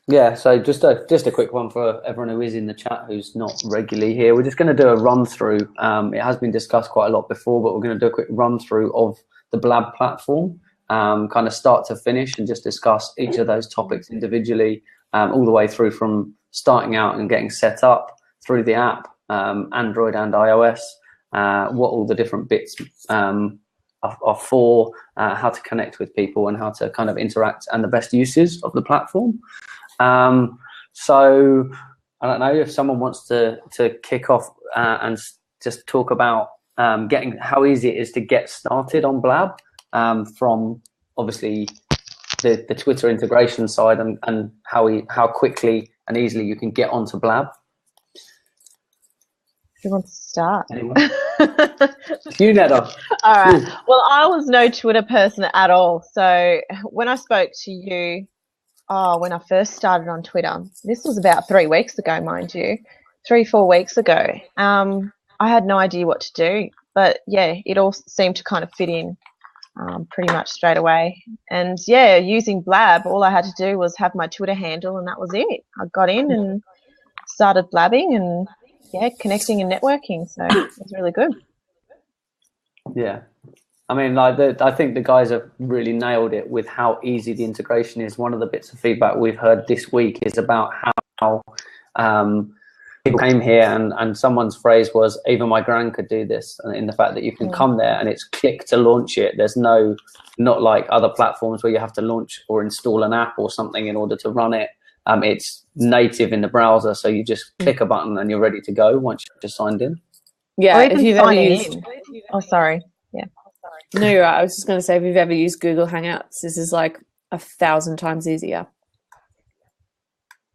Yeah, so just a quick one for everyone who is in the chat who's not regularly here. We're just going to do a run through. It has been discussed quite a lot before, but we're going to do a quick run through of the Blab platform, kind of start to finish, and just discuss each of those topics individually, all the way through from starting out and getting set up through the app, Android and iOS, what all the different bits are for, how to connect with people and how to kind of interact, and the best uses of the platform. So I don't know if someone wants to kick off and just talk about getting how easy it is to get started on Blab, from obviously the Twitter integration side, and how quickly and easily you can get onto Blab. Who wants to start? You, Neda. All right. Well, I was no Twitter person at all. So when I spoke to you, when I first started on Twitter, this was about 3 weeks ago, mind you, 3-4 weeks ago. I had no idea what to do, but yeah, it all seemed to kind of fit in pretty much straight away. And yeah, using Blab, all I had to do was have my Twitter handle, and that was it. I got in and started blabbing and connecting and networking. So it was really good. Yeah. I mean, I think the guys have really nailed it with how easy the integration is. One of the bits of feedback we've heard this week is about how people came here and someone's phrase was, even my gran could do this, and in the fact that you can come there and it's click to launch it. There's not like other platforms where you have to launch or install an app or something in order to run it. It's native in the browser, so you just click a button and you're ready to go once you've just signed in. Yeah, if you've ever used... Oh, sorry. Yeah. No, you're right. I was just going to say, if you've ever used Google Hangouts, this is like 1,000 times easier.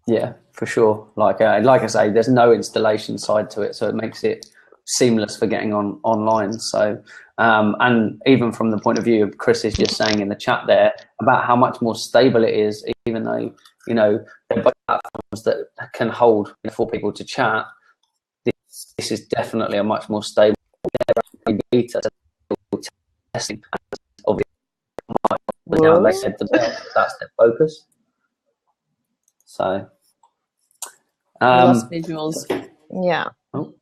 Yeah, for sure. Like I say, there's no installation side to it, so it makes it seamless for getting online. So, and even from the point of view of Chris is just saying in the chat there about how much more stable it is, even though, you know, they're both platforms that can hold 4 people to chat. This is definitely a much more stable beta testing. Obviously, now they said that's their focus. So, lost visuals. Yeah. Oh.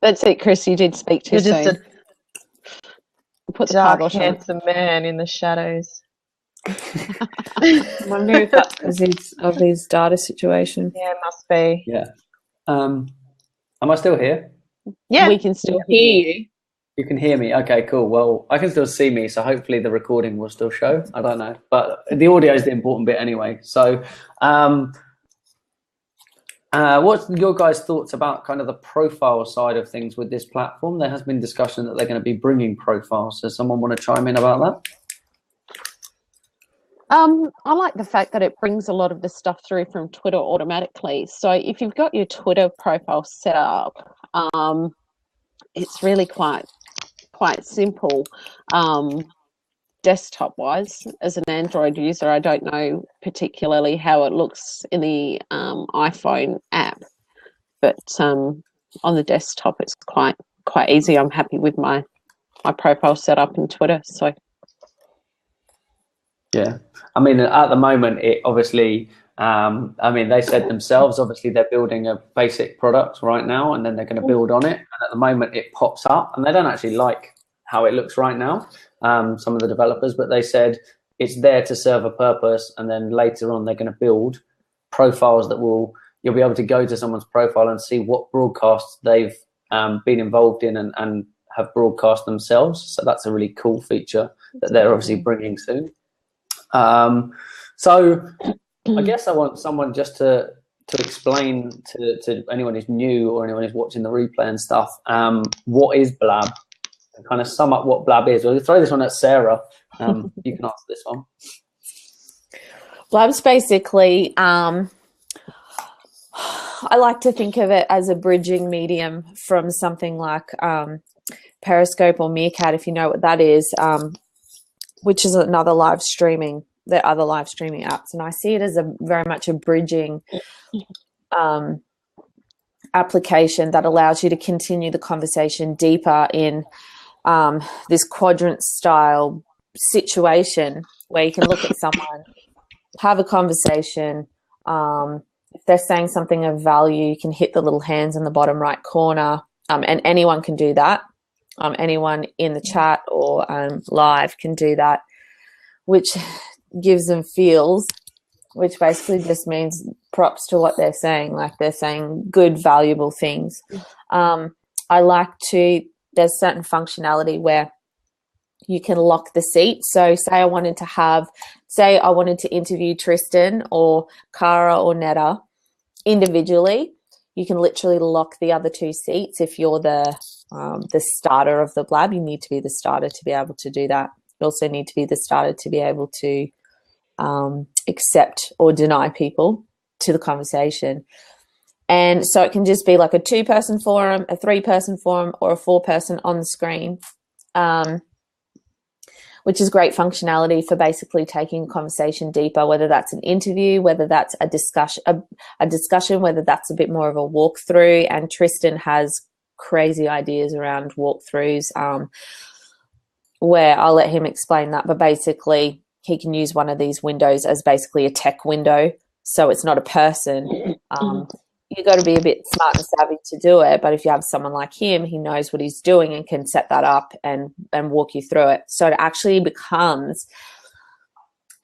That's it, Chris. You did speak to You're just put the dark, handsome man in the shadows. I wonder if that's because of his data situation. Yeah, it must be. Yeah. Am I still here? Yeah, we can still hear you. You can hear me? Okay, cool. Well, I can still see me, so hopefully the recording will still show. I don't know. But the audio is the important bit anyway. So what's your guys' thoughts about kind of the profile side of things with this platform? There has been discussion that they're going to be bringing profiles. Does someone want to chime in about that? I like the fact that it brings a lot of the stuff through from Twitter automatically. So if you've got your Twitter profile set up, it's really quite simple. Desktop wise, as an Android user, I don't know particularly how it looks in the iPhone app, but on the desktop it's quite easy. I'm happy with my profile set up in Twitter. So yeah, I mean, at the moment, it obviously, I mean, they said themselves, obviously, they're building a basic product right now, and then they're going to build on it. And at the moment, it pops up, and they don't actually like how it looks right now, some of the developers, but they said it's there to serve a purpose, and then later on, they're going to build profiles that you'll be able to go to someone's profile and see what broadcasts they've been involved in and have broadcast themselves. So that's a really cool feature that they're obviously bringing soon. So I guess I want someone just to explain to anyone who's new or anyone who's watching the replay and stuff, what is Blab, and kind of sum up what Blab is. We'll throw this one at Sarah. You can answer this one. Blab's basically, I like to think of it as a bridging medium from something like Periscope or Meerkat, if you know what that is, which is another live streaming. There are other live streaming apps, and I see it as very much a bridging application that allows you to continue the conversation deeper in this quadrant style situation where you can look at someone have a conversation. If they're saying something of value, you can hit the little hands in the bottom right corner, and anyone can do that. Anyone in the chat or live can do that, which gives them feels, which basically just means props to what they're saying, like they're saying good, valuable things. There's certain functionality where you can lock the seat. So say I wanted to interview Tristan or Cara or Netta individually, you can literally lock the other two seats. If you're the starter of the blab, you need to be the starter to be able to do that. You also need to be the starter to be able to accept or deny people to the conversation. And so it can just be like a 2-person forum, a 3-person forum, or a 4-person on the screen, which is great functionality for basically taking a conversation deeper, whether that's an interview, whether that's a discussion, whether that's a bit more of a walkthrough. And Tristan has crazy ideas around walkthroughs, where I'll let him explain that. But basically, he can use one of these windows as basically a tech window. So it's not a person. You've got to be a bit smart and savvy to do it. But if you have someone like him, he knows what he's doing and can set that up and walk you through it. So it actually becomes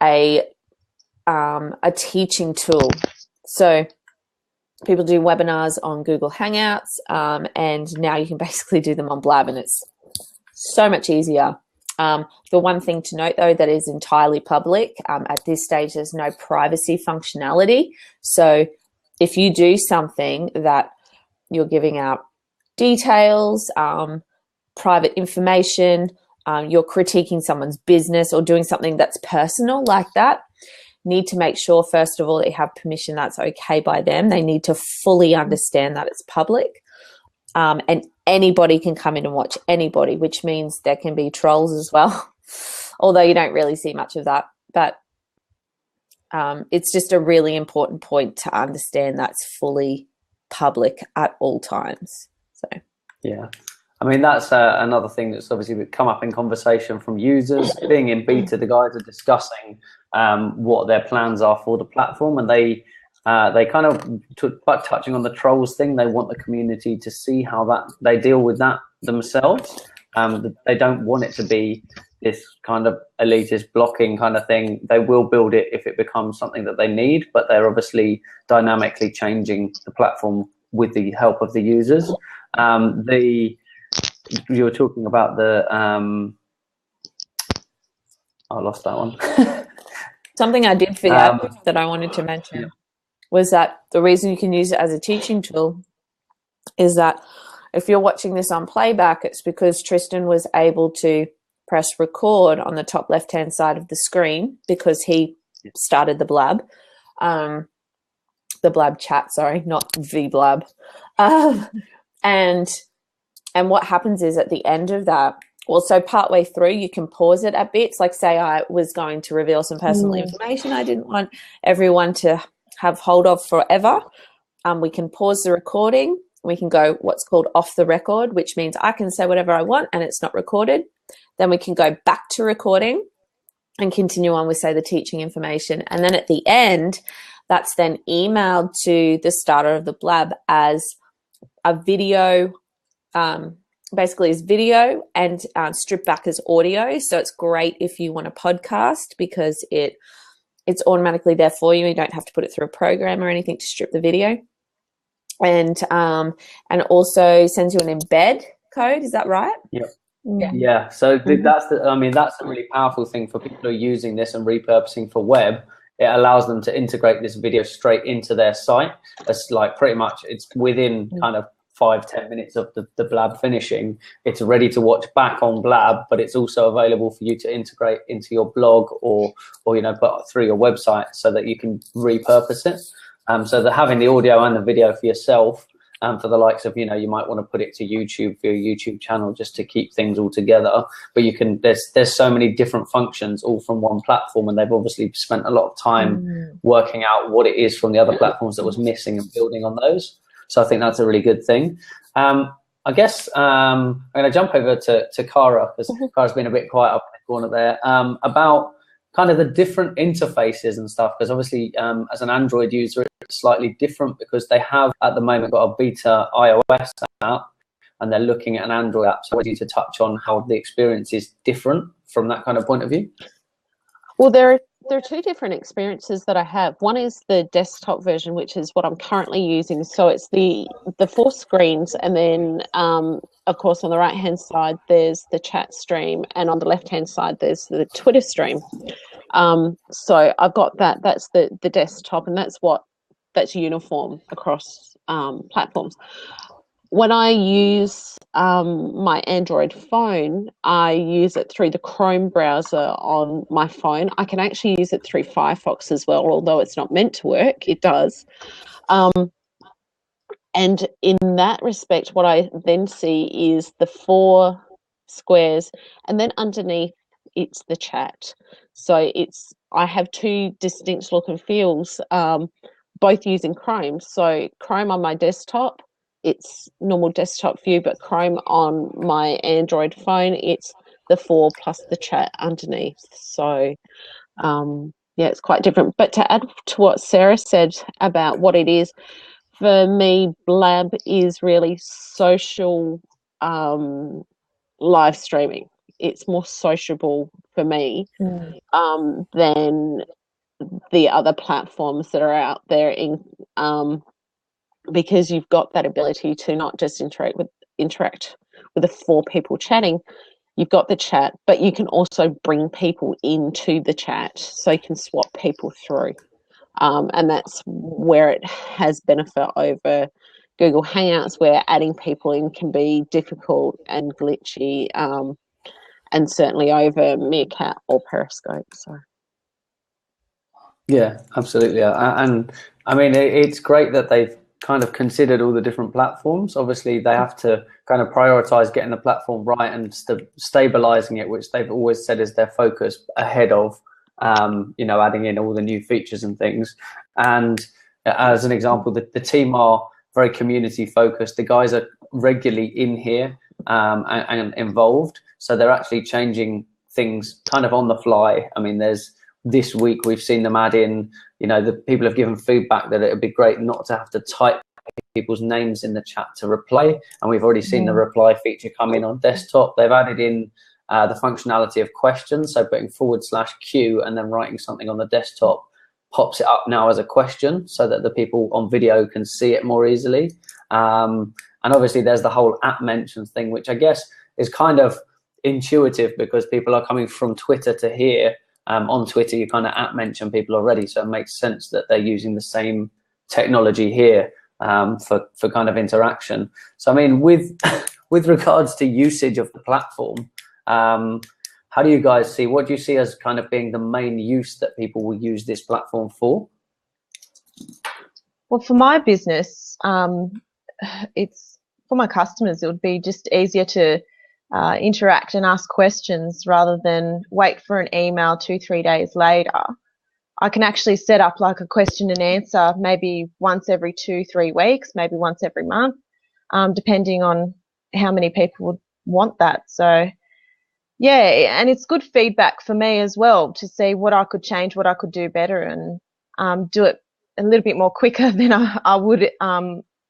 a teaching tool. So people do webinars on Google Hangouts, and now you can basically do them on Blab, and it's so much easier. The one thing to note, though, that is entirely public, at this stage, there's no privacy functionality. So if you do something that you're giving out details, private information, you're critiquing someone's business or doing something that's personal like that, need to make sure, first of all, that you have permission that's okay by them. They need to fully understand that it's public. And anybody can come in and watch anybody, which means there can be trolls as well, although you don't really see much of that. But it's just a really important point to understand that's fully public at all times. So yeah, I mean, that's another thing that's obviously come up in conversation from users. Being in beta, the guys are discussing what their plans are for the platform, and they kind of touching on the trolls thing. They want the community to see how that they deal with that themselves. They don't want it to be this kind of elitist blocking kind of thing. They will build it if it becomes something that they need, but they're obviously dynamically changing the platform with the help of the users. You were talking about the I lost that one. something I did figure that I wanted to mention was that the reason you can use it as a teaching tool is that if you're watching this on playback, it's because Tristan was able to press record on the top left-hand side of the screen because he started the blab. The blab chat, sorry, not the blab. And what happens is at the end of that, also partway through, you can pause it at bits. Like say I was going to reveal some personal information I didn't want everyone to have hold of forever. We can pause the recording. We can go what's called off the record, which means I can say whatever I want and it's not recorded. Then we can go back to recording and continue on with, say, the teaching information. And then at the end, that's then emailed to the starter of the blab as a video, basically as video and stripped back as audio. So it's great if you want a podcast because it's automatically there for you. You don't have to put it through a program or anything to strip the video. And also sends you an embed code. Is that right? Yep. Yeah. So that's a really powerful thing for people who are using this and repurposing for web. It allows them to integrate this video straight into their site. It's like pretty much it's within kind of 5-10 minutes of the blab finishing. It's ready to watch back on blab, but it's also available for you to integrate into your blog or put through your website so that you can repurpose it. So that having the audio and the video for yourself, for the likes of, you might want to put it to YouTube for your YouTube channel just to keep things all together. But you can, there's so many different functions all from one platform, and they've obviously spent a lot of time working out what it is from the other platforms that was missing and building on those. So I think that's a really good thing. I guess I'm going to jump over to Cara, because Cara's been a bit quiet up in the corner there, about kind of the different interfaces and stuff, because obviously as an Android user it's slightly different because they have at the moment got a beta iOS app and they're looking at an Android app. So I want you to touch on how the experience is different from that kind of point of view. Well, there are two different experiences that I have. One is the desktop version, which is what I'm currently using. So it's the 4 screens, and then of course on the right hand side there's the chat stream, and on the left hand side there's the Twitter stream. So I've got that. That's the desktop, and that's uniform across platforms. When I use my Android phone, I use it through the Chrome browser on my phone. I can actually use it through Firefox as well, although it's not meant to work, it does. And in that respect, what I then see is the 4 squares, and then underneath it's the chat. So I have 2 distinct look and feels, both using Chrome. So Chrome on my desktop, it's normal desktop view, but Chrome on my Android phone, it's the 4 plus the chat underneath. So yeah, it's quite different. But to add to what Sarah said about what it is, for me, Blab is really social live streaming. It's more sociable for me than the other platforms that are out there because you've got that ability to not just interact with the 4 people chatting. You've got the chat, but you can also bring people into the chat, so you can swap people through. And that's where it has benefit over Google Hangouts, where adding people in can be difficult and glitchy, and certainly over Meerkat or Periscope. So. Yeah, absolutely. And I mean, it's great that they've kind of considered all the different platforms. Obviously, they have to kind of prioritize getting the platform right and stabilizing it, which they've always said is their focus ahead of, adding in all the new features and things. And as an example, the team are very community focused. The guys are regularly in here and involved. So they're actually changing things kind of on the fly. I mean, this week we've seen them add in, the people have given feedback that it would be great not to have to type people's names in the chat to reply. And we've already seen the reply feature come in on desktop. They've added in the functionality of questions. So putting /Q and then writing something on the desktop pops it up now as a question so that the people on video can see it more easily. And obviously there's the whole app mentions thing, which I guess is kind of intuitive because people are coming from Twitter to here. On Twitter, you kind of app mention people already, so it makes sense that they're using the same technology here for kind of interaction. So I mean, with regards to usage of the platform, how do you guys see? What do you see as kind of being the main use that people will use this platform for? Well, for my business, it's for my customers. It would be just easier to interact and ask questions rather than wait for an email 2-3 days later. I can actually set up like a question and answer maybe once every 2-3 weeks, maybe once every month, depending on how many people would want that. So yeah, and it's good feedback for me as well to see what I could change, what I could do better, and do it a little bit more quicker than I would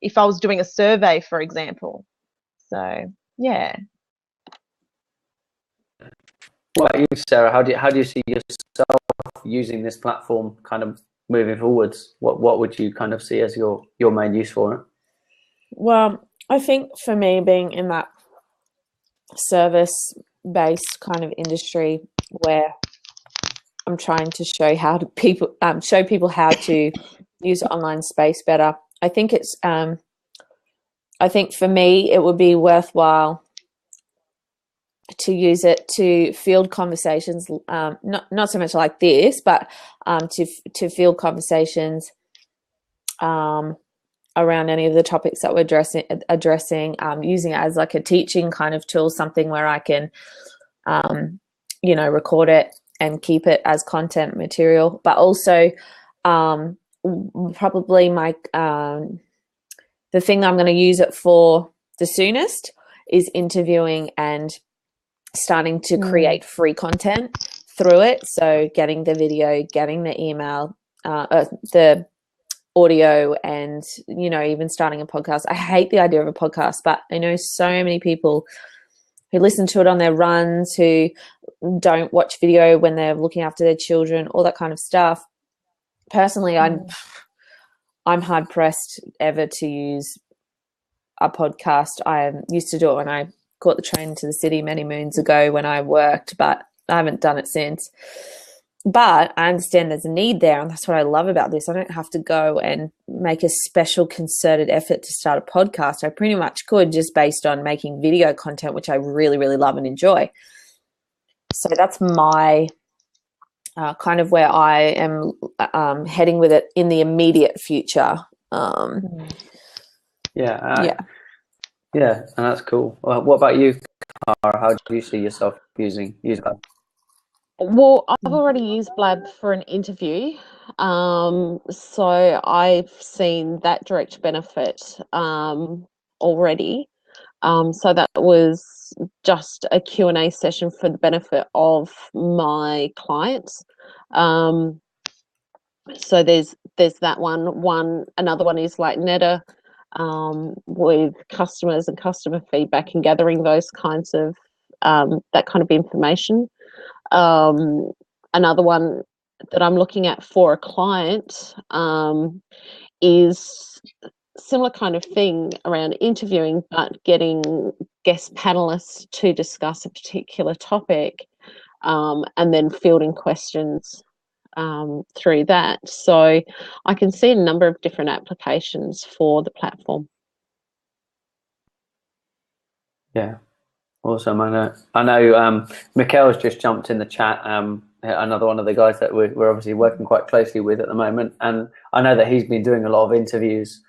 if I was doing a survey, for example. So yeah. What about you, Sarah? How do you see yourself using this platform kind of moving forwards? What would you kind of see as your main use for it? Well, I think for me, being in that service-based kind of industry where I'm trying to show people how to use online space better, I think for me it would be worthwhile to use it to field conversations, not so much like this, but to field conversations around any of the topics that we're addressing, using it as like a teaching kind of tool, something where I can, record it and keep it as content material. But also, probably the thing I'm going to use it for the soonest is interviewing and starting to create free content through it. So getting the video, getting the email, the audio, and, you know, even starting a podcast. I hate the idea of a podcast, but I know so many people who listen to it on their runs, who don't watch video when they're looking after their children, all that kind of stuff. Personally, I'm hard pressed ever to use a podcast. I used to do it when I caught the train to the city many moons ago when I worked, but I haven't done it since. But I understand there's a need there, and that's what I love about this. I don't have to go and make a special concerted effort to start a podcast. I pretty much could, just based on making video content, which I really, really love and enjoy. So that's my kind of where I am heading with it in the immediate future. Yeah, and that's cool. What about you, Cara? How do you see yourself using that? Well, I've already used Blab for an interview, so I've seen that direct benefit already. So that was just a Q&A session for the benefit of my clients. So there's that one. Another one is like Netta, with customers and customer feedback and gathering those kinds of that kind of information. Another one that I'm looking at for a client is similar kind of thing around interviewing, but getting guest panelists to discuss a particular topic, and then fielding questions through that. So I can see a number of different applications for the platform. Yeah. Awesome. I know Mikhail's just jumped in the chat, another one of the guys that we're obviously working quite closely with at the moment. And I know that he's been doing a lot of interviews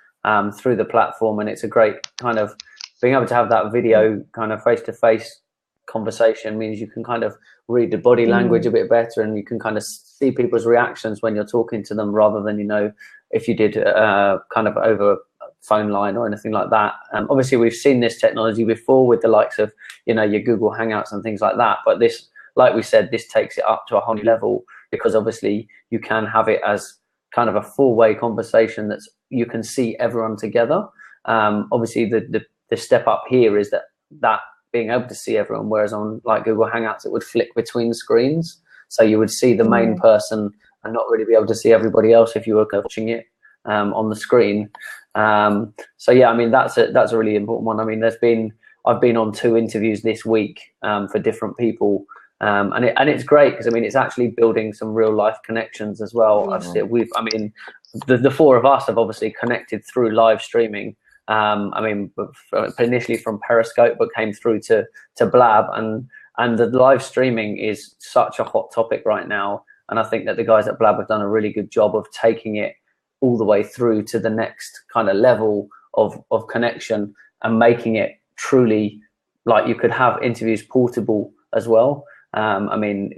through the platform, and it's a great kind of being able to have that video kind of face-to-face conversation means you can kind of read the body language a bit better, and you can kind of see people's reactions when you're talking to them, rather than, you know, if you did kind of over phone line or anything like that. Obviously we've seen this technology before with the likes of, you know, your Google Hangouts and things like that, but this, like we said, this takes it up to a whole new level, because obviously you can have it as kind of a four-way conversation that's, you can see everyone together. Obviously the step up here is that being able to see everyone, whereas on like Google Hangouts it would flick between screens, so you would see the main person and not really be able to see everybody else if you were watching it on the screen. So yeah, I mean that's a really important one. I mean, I've been on 2 interviews this week for different people, and it's great, because I mean it's actually building some real life connections as well. Yeah. The 4 of us have obviously connected through live streaming. I mean, initially from Periscope, but came through to Blab, and the live streaming is such a hot topic right now. And I think that the guys at Blab have done a really good job of taking it all the way through to the next kind of level of connection, and making it truly like you could have interviews portable as well. I mean,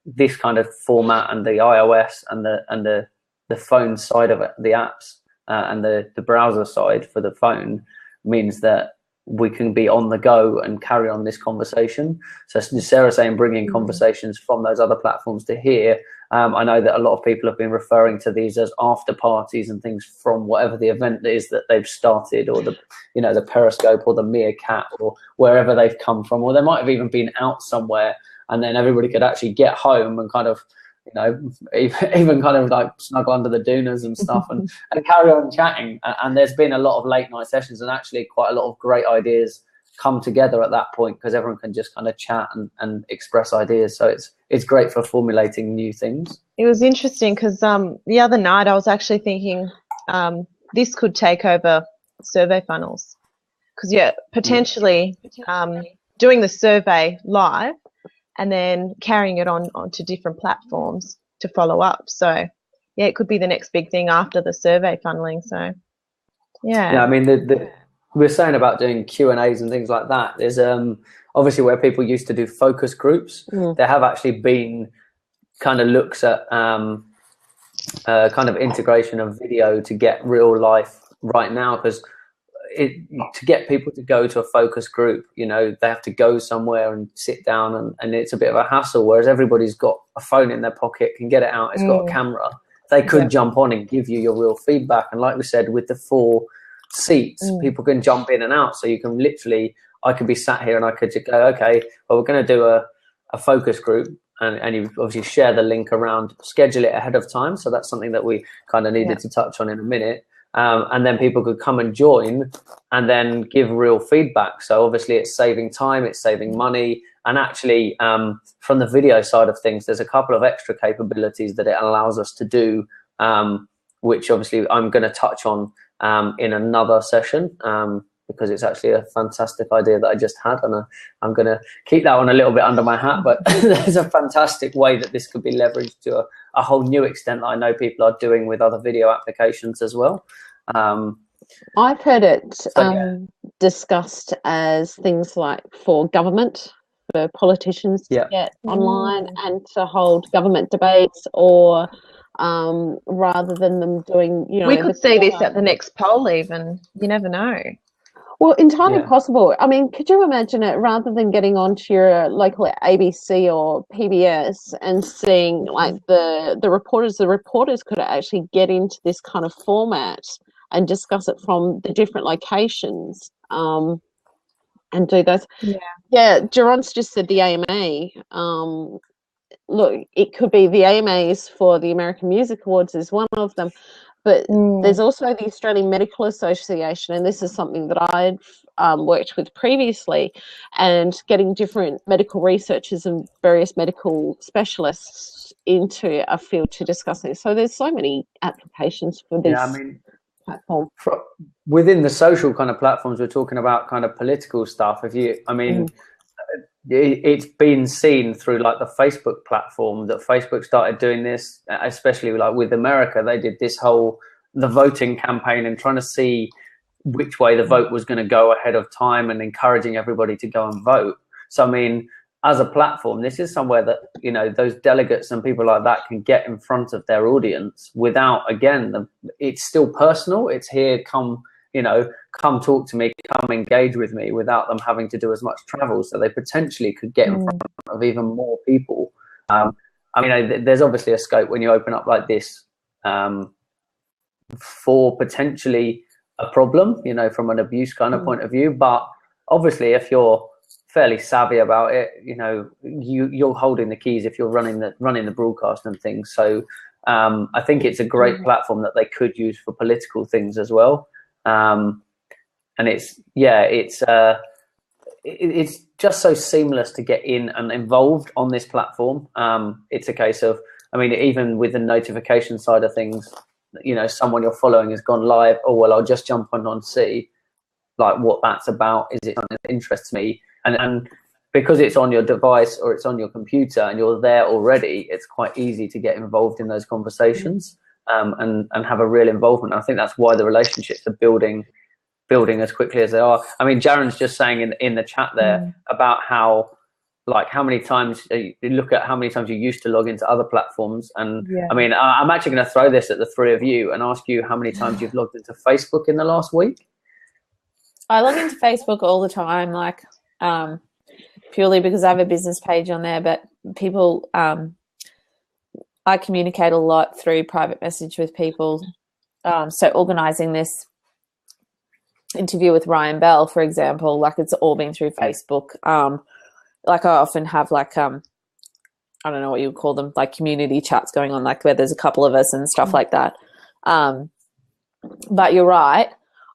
this kind of format, and the iOS and the phone side of it, the apps, and the browser side for the phone, means that we can be on the go and carry on this conversation. So Sarah saying bringing conversations from those other platforms to here. I know that a lot of people have been referring to these as after parties and things from whatever the event is that they've started, or the Periscope or the Meerkat or wherever they've come from, or they might have even been out somewhere, and then everybody could actually get home and kind of, you know, even kind of like snuggle under the doonas and stuff and carry on chatting. And there's been a lot of late night sessions, and actually quite a lot of great ideas come together at that point, because everyone can just kind of chat and express ideas. So it's great for formulating new things. It was interesting because the other night I was actually thinking this could take over survey funnels, because potentially doing the survey live and then carrying it onto different platforms to follow up. So yeah, it could be the next big thing after the survey funneling. So yeah. I mean, we're saying about doing Q&As and things like that. There's obviously where people used to do focus groups. There have actually been kind of looks at kind of integration of video to get real life right now, because to get people to go to a focus group, you know, they have to go somewhere and sit down, and it's a bit of a hassle, whereas everybody's got a phone in their pocket, can get it out, it's got a camera. They could jump on and give you your real feedback. And like we said, with the 4 seats, people can jump in and out. So you can literally, I could be sat here and I could just go, okay, well, we're going to do a focus group. And you obviously share the link around, schedule it ahead of time. So that's something that we kind of needed to touch on in a minute. And then people could come and join and then give real feedback. So obviously it's saving time, it's saving money. And actually, from the video side of things, there's a couple of extra capabilities that it allows us to do, which obviously I'm going to touch on in another session, because it's actually a fantastic idea that I just had. And I'm going to keep that one a little bit under my hat. But there's a fantastic way that this could be leveraged to a whole new extent that I know people are doing with other video applications as well. I've heard it discussed as things like for government, for politicians to get online and to hold government debates, or rather than them doing, you know, we could see this at the next poll even. You never know. Well, entirely possible. I mean, could you imagine it, rather than getting onto your local ABC or PBS and seeing like the reporters could actually get into this kind of format and discuss it from the different locations, and do those. Yeah, Geron's just said the AMA. Look, it could be the AMAs for the American Music Awards is one of them. But there's also the Australian Medical Association, and this is something that I've worked with previously, and getting different medical researchers and various medical specialists into a field to discuss it. So there's so many applications for this platform. Within the social kind of platforms, we're talking about kind of political stuff. It's been seen through like the Facebook platform that Facebook started doing this, especially like with America. They did the voting campaign and trying to see which way the vote was going to go ahead of time and encouraging everybody to go and vote. So, I mean, as a platform, this is somewhere that, you know, those delegates and people like that can get in front of their audience without, again, it's still personal. It's here, come talk to me, come engage with me, without them having to do as much travel. So they potentially could get in front of even more people. I mean, there's obviously a scope when you open up like this for potentially a problem, you know, from an abuse kind of point of view. But obviously, if you're fairly savvy about it, you know, you're holding the keys if you're running the broadcast and things. So I think it's a great platform that they could use for political things as well. And it's just so seamless to get in and involved on this platform. It's a case of, I mean, even with the notification side of things, you know, someone you're following has gone live. Oh, well, I'll just jump on and see like what that's about. Is it something that interests me? And because it's on your device or it's on your computer and you're there already, it's quite easy to get involved in those conversations. And have a real involvement. I think that's why the relationships are building as quickly as they are. I mean, Jaren's just saying in the chat there about how many times you look at how many times you used to log into other platforms. And I mean, I'm actually going to throw this at the three of you and ask you how many times you've logged into Facebook in the last week. I log into Facebook all the time, like purely because I have a business page on there, but people, I communicate a lot through private message with people. So organizing this interview with Ryan Bell, for example, like it's all been through Facebook. Like I often have like, I don't know what you would call them, like community chats going on, like where there's a couple of us and stuff like that. But you're right.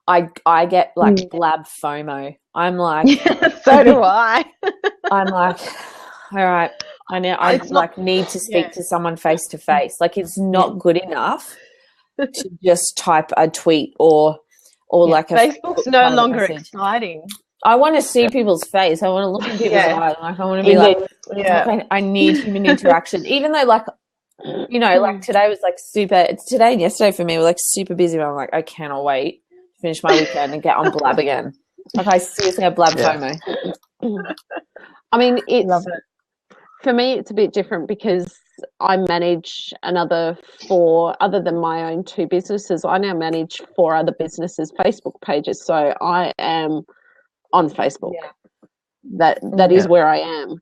I get like blab FOMO. I'm like, so do I. I'm like, all right. I know I need to speak to someone face to face. Like it's not good enough to just type a tweet or like a Facebook's no longer exciting. I want to see people's face. I want to look in people's eyes. Like I want to be like, I need human interaction. Even though like, you know, like today was like today and yesterday for me were like super busy. But I'm like, I cannot wait to finish my weekend and get on Blab again. Like I seriously have Blab FOMO. I mean, love it. For me, it's a bit different because I manage another 4, other than my own 2 businesses, I now manage 4 other businesses' Facebook pages. So I am on Facebook. That is where I am.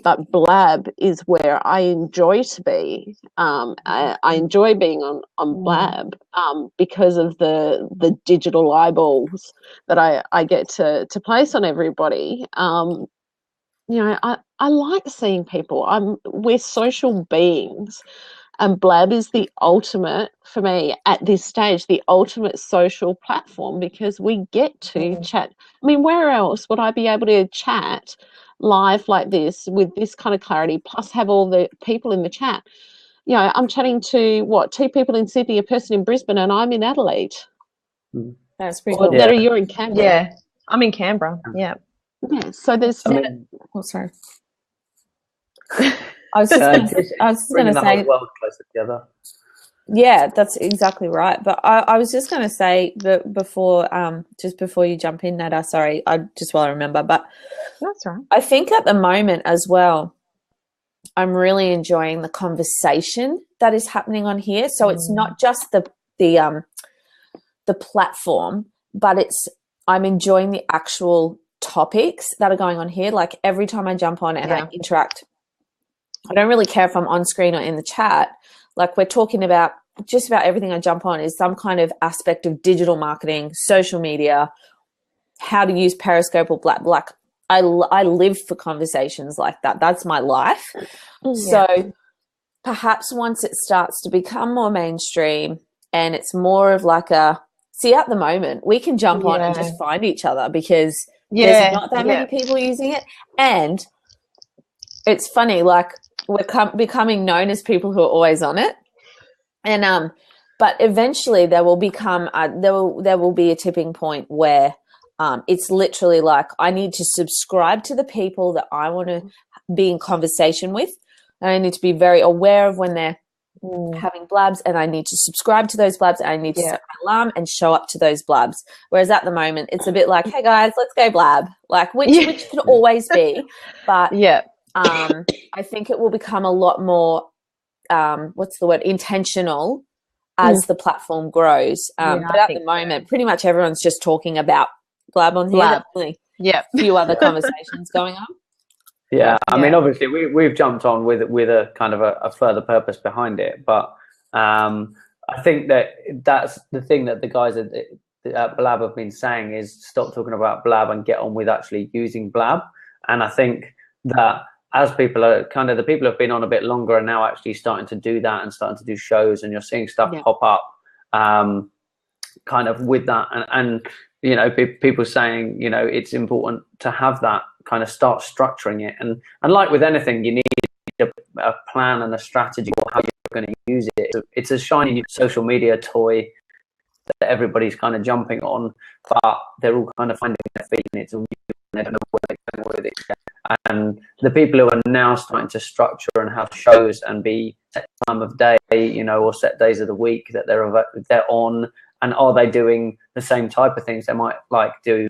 But Blab is where I enjoy to be. I enjoy being on Blab because of the digital eyeballs that I get to place on everybody. I like seeing people. We're social beings, and Blab is the ultimate, for me at this stage, the ultimate social platform, because we get to chat. I mean, where else would I be able to chat live like this with this kind of clarity, plus have all the people in the chat? I'm chatting to 2 people in Sydney, a person in Brisbane, and I'm in Adelaide. That's pretty cool. You're in Canberra. Yeah, I'm in Canberra. Yeah. Yeah. So there's. Sorry. I was just going to say, the world closer together. Yeah, that's exactly right. But I was just going to say that before you jump in, Nada, sorry, while I remember, but that's right. I think at the moment as well, I'm really enjoying the conversation that is happening on here. So it's not just the platform, but I'm enjoying the actual topics that are going on here. Like every time I jump on and I interact, I don't really care if I'm on screen or in the chat. Like we're talking about just about everything I jump on is some kind of aspect of digital marketing, social media, how to use Periscope or Blab. Like I live for conversations like that. That's my life. So perhaps once it starts to become more mainstream and it's more of like at the moment we can jump on and just find each other because there's not that many people using it. And it's funny, like we're becoming known as people who are always on it. And but eventually there will become there will be a tipping point where it's literally like I need to subscribe to the people that I want to be in conversation with. And I need to be very aware of when they're having blabs, and I need to subscribe to those blabs, and I need to set my alarm and show up to those blabs. Whereas at the moment it's a bit like, hey guys, let's go blab, like which can always be, but I think it will become a lot more intentional as the platform grows. But at the moment, pretty much everyone's just talking about Blab on here. A few other conversations going on. Yeah, I mean, obviously, we've jumped on with a kind of a further purpose behind it, but I think that's the thing that the guys at Blab have been saying is stop talking about Blab and get on with actually using Blab. And I think that as people are the people who have been on a bit longer are now actually starting to do that and starting to do shows, and you're seeing stuff pop up kind of with that. And people saying, it's important to have that kind of start structuring it. And like with anything, you need a plan and a strategy for how you're going to use it. It's a shiny new social media toy that everybody's kind of jumping on, but they're all kind of finding their feet in it. They don't know where they're going with it. And the people who are now starting to structure and have shows and be set time of day, or set days of the week that they're on, and are they doing the same type of things? They might like do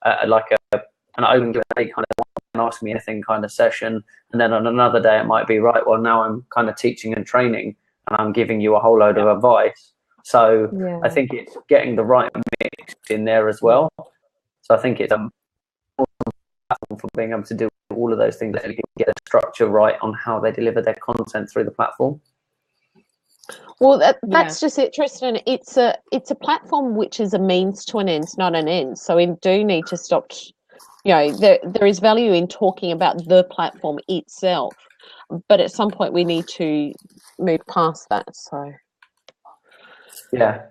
an open Q&A kind of one, ask me anything kind of session, and then on another day it might be right. Well, now I'm kind of teaching and training, and I'm giving you a whole load of advice. So I think it's getting the right mix in there as well. So I think it's a platform for being able to do all of those things, that you get a structure right on how they deliver their content through the platform. Well, that's just it, Tristan. It's a platform which is a means to an end, not an end. So we do need to stop. There is value in talking about the platform itself, but at some point we need to move past that. So yeah.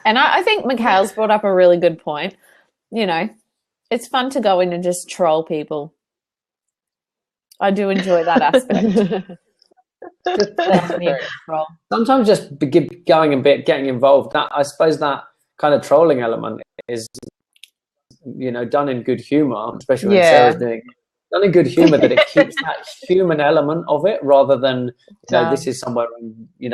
And I think Mikhail's brought up a really good point. It's fun to go in and just troll people. I do enjoy that aspect. Sometimes just going a bit, getting involved. That, I suppose, that kind of trolling element is, done in good humour, especially when Sarah's doing it. Done in good humour, that it keeps that human element of it, rather than this is somewhere,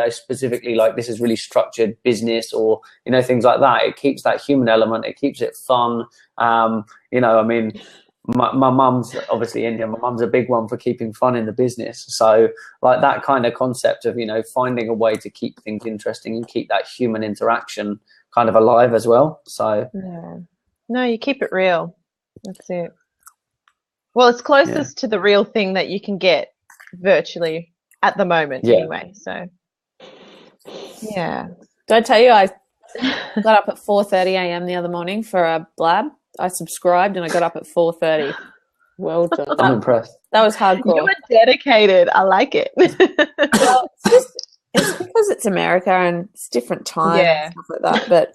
specifically like this is really structured business, or things like that. It keeps that human element. It keeps it fun. I mean, my mum's obviously Indian. My mum's a big one for keeping fun in the business. So like that kind of concept of, finding a way to keep things interesting and keep that human interaction kind of alive as well. So yeah. No, you keep it real. That's it. Well, it's closest to the real thing that you can get virtually at the moment anyway. So yeah. Did I tell you I got up at 4:30 a.m. the other morning for a blab? I subscribed and I got up at 4:30. Well done. I'm impressed. That was hardcore. You were dedicated. I like it. Well, it's because it's America and it's different time and stuff like that. But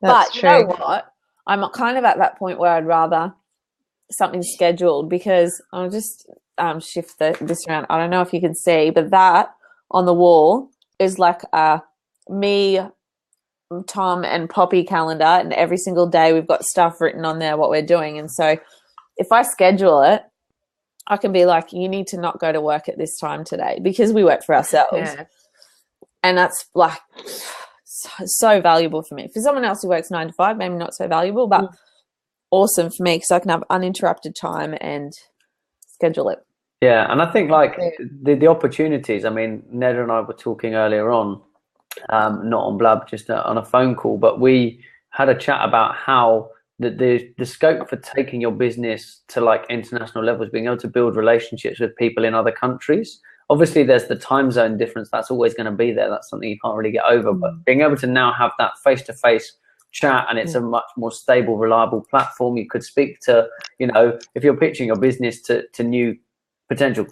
That's you true. know what? I'm kind of at that point where I'd rather something scheduled, because I'll just shift this around. I don't know if you can see, but that on the wall is like me, Tom and Poppy calendar, and every single day we've got stuff written on there what we're doing. And so if I schedule it, I can be like, you need to not go to work at this time today, because we work for ourselves. And that's like so valuable for me. For someone else who works 9 to 5, maybe not so valuable, but awesome for me, because I can have uninterrupted time and schedule it. Yeah, and I think like the opportunities, I mean, Ned and I were talking earlier on, not on Blab, just on a phone call, but we had a chat about how the scope for taking your business to like international levels, being able to build relationships with people in other countries. Obviously, there's the time zone difference. That's always going to be there. That's something you can't really get over. But being able to now have that face-to-face chat, and it's a much more stable, reliable platform. You could speak to, if you're pitching your business to new potential,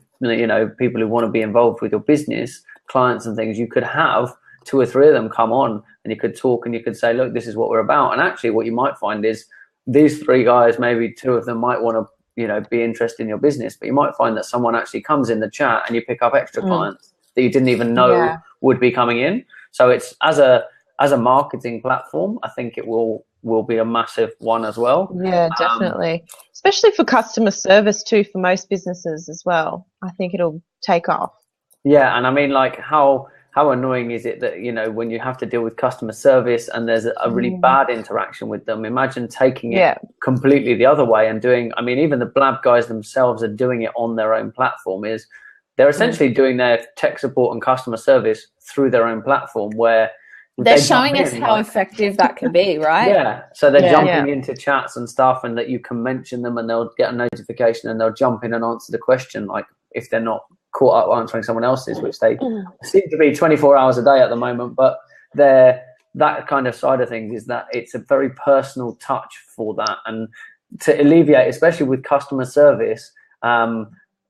people who want to be involved with your business, clients and things, you could have 2 or 3 of them come on and you could talk and you could say, look, this is what we're about. And actually what you might find is these 3 guys, maybe 2 of them might want to, be interested in your business, but you might find that someone actually comes in the chat and you pick up extra clients that you didn't even know would be coming in. So it's as a marketing platform, I think it will be a massive one as well. Yeah, definitely. Especially for customer service too, for most businesses as well. I think it'll take off. Yeah, and I mean, like how annoying is it that, when you have to deal with customer service and there's a really bad interaction with them? Imagine taking it completely the other way and doing, I mean, even the Blab guys themselves are doing it on their own platform. They're essentially doing their tech support and customer service through their own platform, where they're showing us how effective that can be, right? Yeah. So they're jumping into chats and stuff, and that you can mention them and they'll get a notification and they'll jump in and answer the question, like if they're not caught up answering someone else's, which they seem to be 24 hours a day at the moment. But that kind of side of things is that it's a very personal touch for that. And to alleviate, especially with customer service,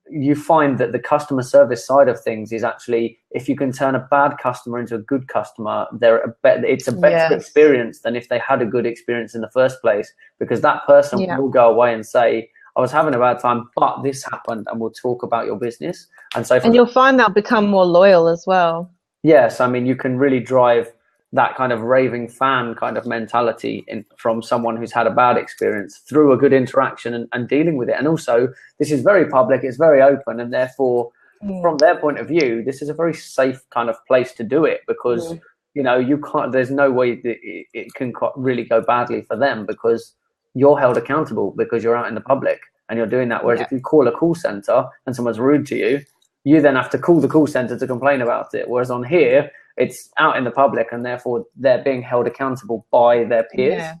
you find that the customer service side of things is actually, if you can turn a bad customer into a good customer, it's a better experience than if they had a good experience in the first place, because that person will go away and say, I was having a bad time, but this happened, and we'll talk about your business. And you'll find they'll become more loyal as well. Yes, I mean, you can really drive that kind of raving fan kind of mentality from someone who's had a bad experience through a good interaction and dealing with it. And also, this is very public, it's very open, and therefore, from their point of view, this is a very safe kind of place to do it, because you can't. There's no way that it can really go badly for them, because you're held accountable because you're out in the public and you're doing that. Whereas if you call a call center and someone's rude to you, you then have to call the call center to complain about it. Whereas on here, it's out in the public, and therefore they're being held accountable by their peers. Yeah,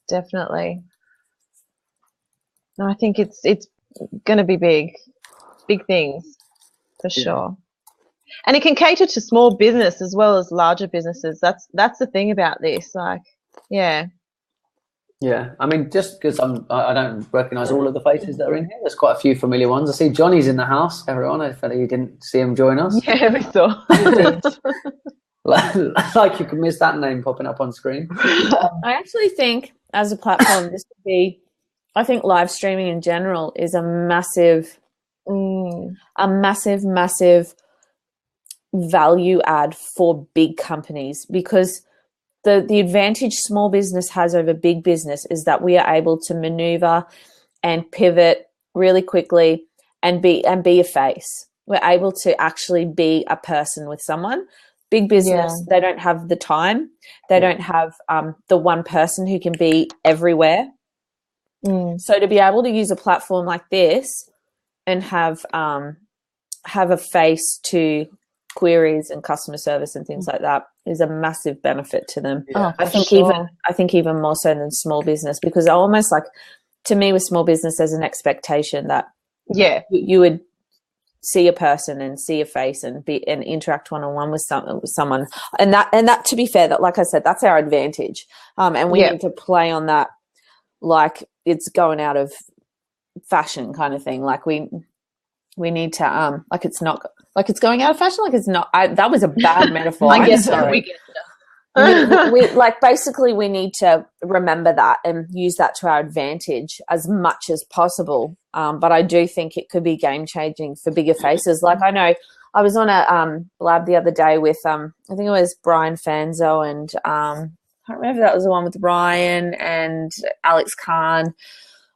definitely. No, I think it's going to be big things for sure. And it can cater to small business as well as larger businesses. That's the thing about this. Like, Yeah, I mean, just because I don't recognise all of the faces that are in here. There's quite a few familiar ones. I see Johnny's in the house, everyone. If you didn't see him join us. Yeah, we saw. Like you can miss that name popping up on screen. I actually think as a platform, this would be, I think live streaming in general is a massive value add for big companies, because the advantage small business has over big business is that we are able to maneuver and pivot really quickly and be a face. We're able to actually be a person with someone. Big business, they don't have the time. They don't have the one person who can be everywhere. So to be able to use a platform like this and have a face to queries and customer service and things like that is a massive benefit to them. Yeah. Oh, I think sure. even more so than small business, because I almost like, to me with small business, there's an expectation that you would see a person and see a face and interact one-on-one with someone, and that to be fair, that, like I said, that's our advantage, and we need to play on that like it's going out of fashion kind of thing. Like we need to like it's not like it's going out of fashion, like it's not. That was a bad metaphor. I guess sorry. we like basically we need to remember that and use that to our advantage as much as possible. But I do think it could be game changing for bigger faces. Like I know I was on a lab the other day with I think it was Brian Fanzo and I can't remember if that was the one with Ryan and Alex Khan.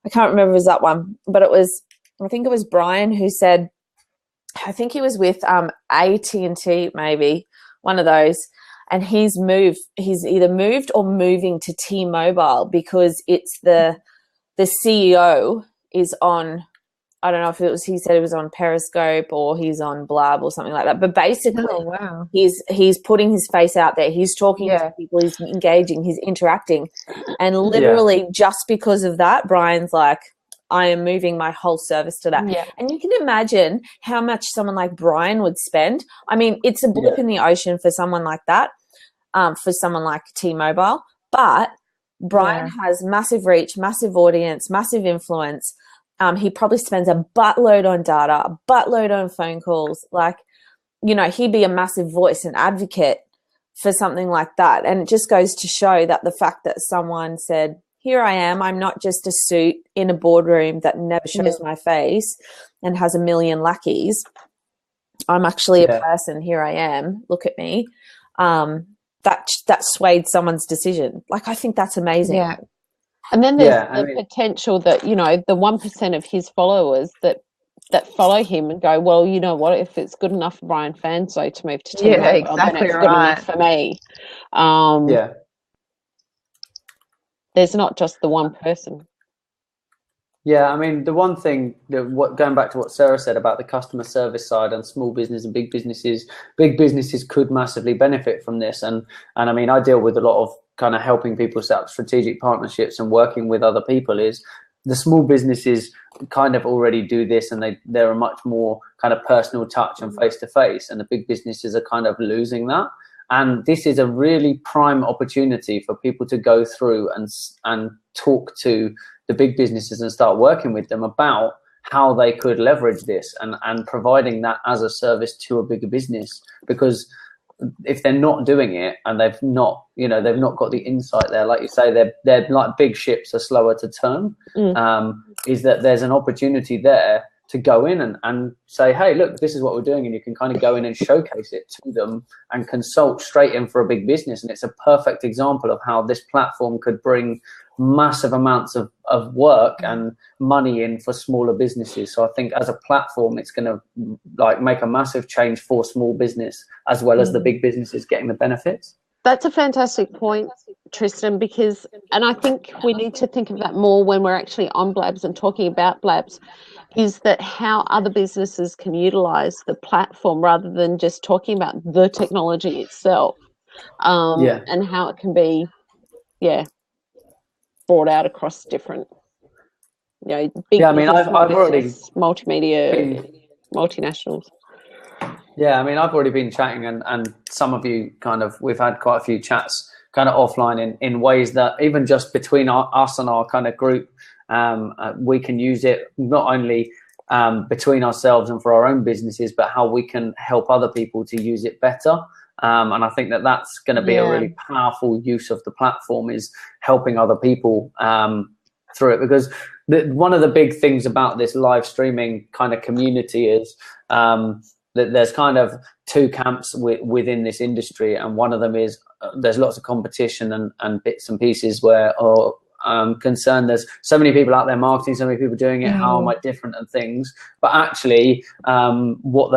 I can't remember if it was that one, but I think it was Brian who said, I think he was with AT&T, maybe one of those. And he's either moved or moving to T-Mobile because it's the CEO is on, I don't know if he said it was on Periscope or he's on Blab or something like that. But basically, he's putting his face out there. He's talking to people. He's engaging. He's interacting. And literally just because of that, Brian's like, I am moving my whole service to that. Yeah. And you can imagine how much someone like Brian would spend. I mean, it's a blip in the ocean for someone like that, for someone like T-Mobile. But Brian has massive reach, massive audience, massive influence. He probably spends a buttload on data, a buttload on phone calls. Like, you know, he'd be a massive voice and advocate for something like that. And it just goes to show that the fact that someone said, here I am, I'm not just a suit in a boardroom that never shows my face and has a million lackeys. I'm actually a person. Here I am. Look at me. That swayed someone's decision. Like, I think that's amazing. Yeah. And then there's the potential that, you know, the 1% of his followers that follow him and go, well, you know what, if it's good enough for Brian Fanzo to move to T-Mobile, then it's good enough for me. There's not just the one person. Yeah, I mean, the one thing going back to what Sarah said about the customer service side and small business and big businesses could massively benefit from this. And I mean, I deal with a lot of kind of helping people set up strategic partnerships and working with other people. Is the small businesses kind of already do this, and they're a much more kind of personal touch and face to face, and the big businesses are kind of losing that. And this is a really prime opportunity for people to go through and talk to the big businesses and start working with them about how they could leverage this and providing that as a service to a bigger business. Because if they're not doing it and they've not got the insight there, like you say, they're like big ships are slower to turn, is that there's an opportunity there to go in and say, hey, look, this is what we're doing. And you can kind of go in and showcase it to them and consult straight in for a big business. And it's a perfect example of how this platform could bring massive amounts of work and money in for smaller businesses. So I think as a platform, it's going to like make a massive change for small business as well as the big businesses getting the benefits. That's a fantastic point, Tristan, and I think we need to think of that more when we're actually on Blabs and talking about Blabs, is that how other businesses can utilize the platform rather than just talking about the technology itself, and how it can be, brought out across different, big I've already multimedia, multinationals. Yeah, I mean, I've already been chatting and some of you we've had quite a few chats kind of offline in ways that even just between us and our kind of group, we can use it not only between ourselves and for our own businesses, but how we can help other people to use it better. And I think that's going to be a really powerful use of the platform, is helping other people through it. Because one of the big things about this live streaming kind of community is that there's kind of two camps within this industry, and one of them is there's lots of competition and bits and pieces where I'm concerned there's so many people out there marketing, so many people doing it, how am I different and things. But actually what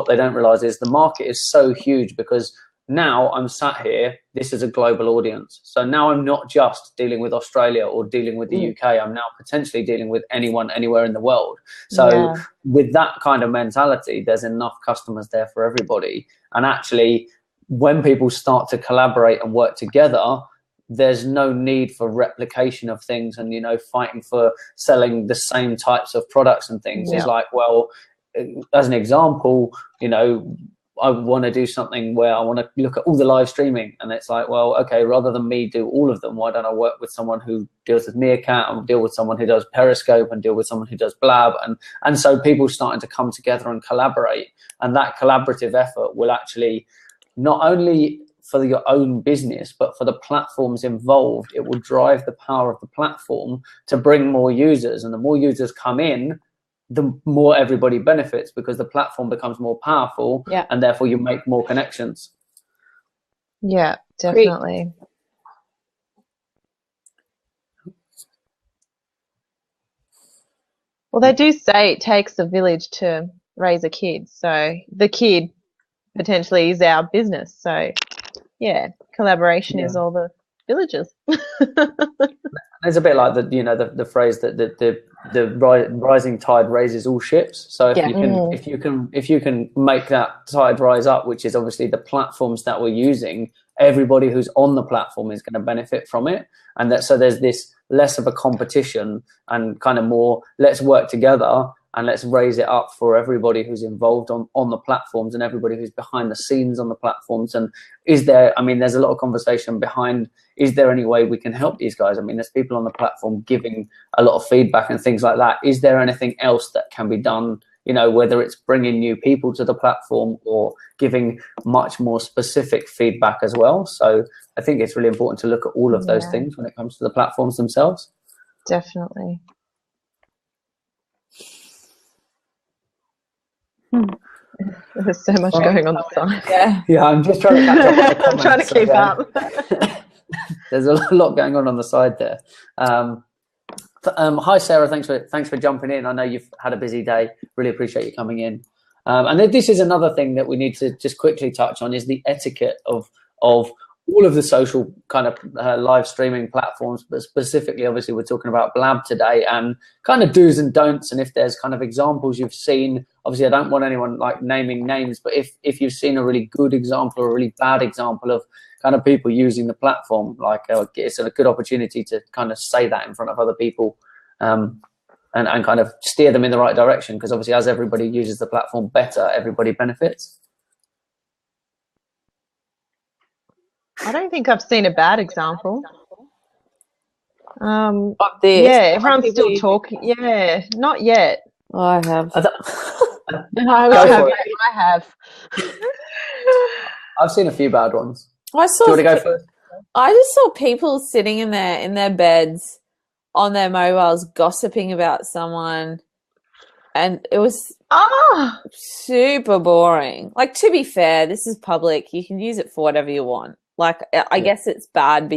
they don't realize is the market is so huge, because now I'm sat here, this is a global audience. So now I'm not just dealing with Australia or dealing with the UK. I'm now potentially dealing with anyone, anywhere in the world. So with that kind of mentality, there's enough customers there for everybody. And actually, when people start to collaborate and work together, there's no need for replication of things and, you know, fighting for selling the same types of products and things. It's like, well, as an example, you know, I want to do something where I want to look at all the live streaming, and it's like, well, okay, rather than me do all of them, why don't I work with someone who deals with Meerkat and deal with someone who does Periscope and deal with someone who does Blab, and so people starting to come together and collaborate, and that collaborative effort will actually not only for your own business but for the platforms involved, it will drive the power of the platform to bring more users, and the more users come in, the more everybody benefits because the platform becomes more powerful and therefore you make more connections. Yeah, definitely. Well, they do say it takes a village to raise a kid. So the kid potentially is our business. So, yeah, collaboration is all the villages. It's a bit like the phrase that the rising tide raises all ships. So if you can make that tide rise up, which is obviously the platforms that we're using, everybody who's on the platform is going to benefit from it, and that so there's this less of a competition and kind of more let's work together and let's raise it up for everybody who's involved on the platforms and everybody who's behind the scenes on the platforms. And there's a lot of conversation behind, is there any way we can help these guys? I mean, there's people on the platform giving a lot of feedback and things like that. Is there anything else that can be done, you know, whether it's bringing new people to the platform or giving much more specific feedback as well? So I think it's really important to look at all of those things when it comes to the platforms themselves. Definitely. There's so much going on the side. Yeah, I'm just trying to catch up on the comments. I'm trying to keep up. There's a lot going on the side there. Hi, Sarah. Thanks for jumping in. I know you've had a busy day. Really appreciate you coming in. And this is another thing that we need to just quickly touch on is the etiquette of all of the social kind of live streaming platforms, but specifically, obviously, we're talking about Blab today and kind of do's and don'ts. And if there's kind of examples you've seen, obviously, I don't want anyone like naming names, but if you've seen a really good example or a really bad example of kind of people using the platform, like it's a good opportunity to kind of say that in front of other people and kind of steer them in the right direction, because obviously, as everybody uses the platform better, everybody benefits. I don't think I've seen a bad example. Everyone's still talking. Yeah, not yet. Oh, I have. I have. I've seen a few bad ones. I Do you want to go first? I just saw people sitting in their beds on their mobiles gossiping about someone, and it was super boring. Like, to be fair, this is public. You can use it for whatever you want. Like, I guess it's bad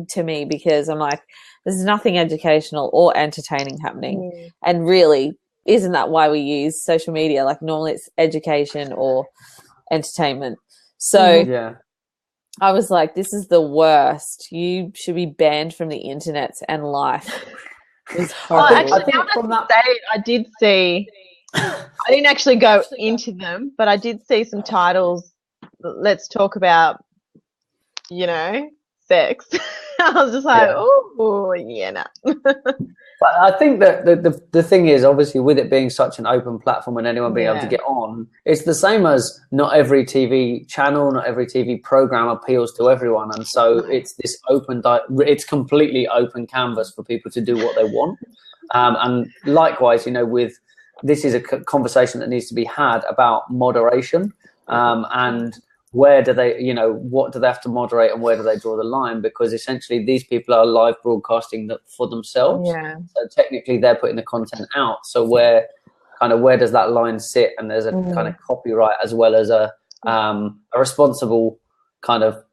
to me because I'm like, there's nothing educational or entertaining happening. And really, isn't that why we use social media? Like, normally it's education or entertainment. So I was like, this is the worst. You should be banned from the internet and life. It's horrible. I did see, I didn't actually go into them, but I did see some titles. Let's talk about, sex. I was just like, But I think that the thing is, obviously, with it being such an open platform and anyone being able to get on, it's the same as not every TV channel, not every TV program appeals to everyone. And so it's this it's completely open canvas for people to do what they want. And likewise, this is a conversation that needs to be had about moderation and where do they, what do they have to moderate and where do they draw the line? Because essentially these people are live broadcasting for themselves. Yeah. So technically they're putting the content out. So where does that line sit? And there's a kind of copyright as well as a responsible kind of